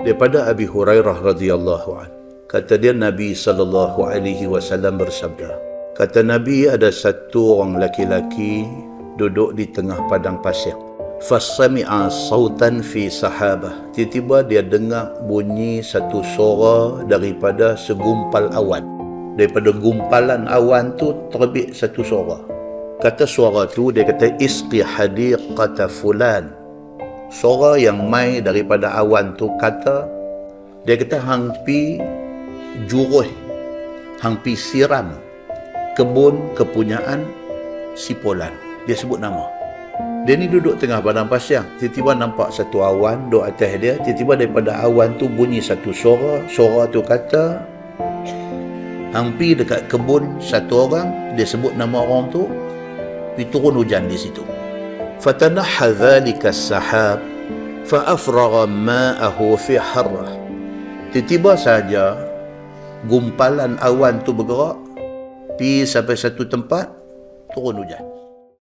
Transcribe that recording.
Daripada Abi Hurairah radhiyallahu anhu, kata dia Nabi SAW bersabda, kata Nabi, ada satu orang laki-laki duduk di tengah padang pasir. Fasami'a sautan fi sahabah. Tiba-tiba dia dengar bunyi satu suara daripada segumpal awan. Daripada gumpalan awan tu terbit satu suara. Kata suara tu, dia kata isqi hadiqata fulan. Suara yang mai daripada awan tu kata, dia kata hangpi juruh, hangpi siram kebun kepunyaan si Fulan. Dia sebut nama. Dia ni duduk tengah padang pasir, tiba-tiba nampak satu awan duduk atas dia. Tiba-tiba daripada awan tu bunyi satu suara. Suara tu kata, hangpi dekat kebun satu orang, dia sebut nama orang tu, pergi turun hujan di situ. Fatanaha dhalika as-sahab fa'afragha ma'ahu fi harrah. Tiba-tiba saja gumpalan awan tu bergerak, pergi sampai satu tempat, turun hujan.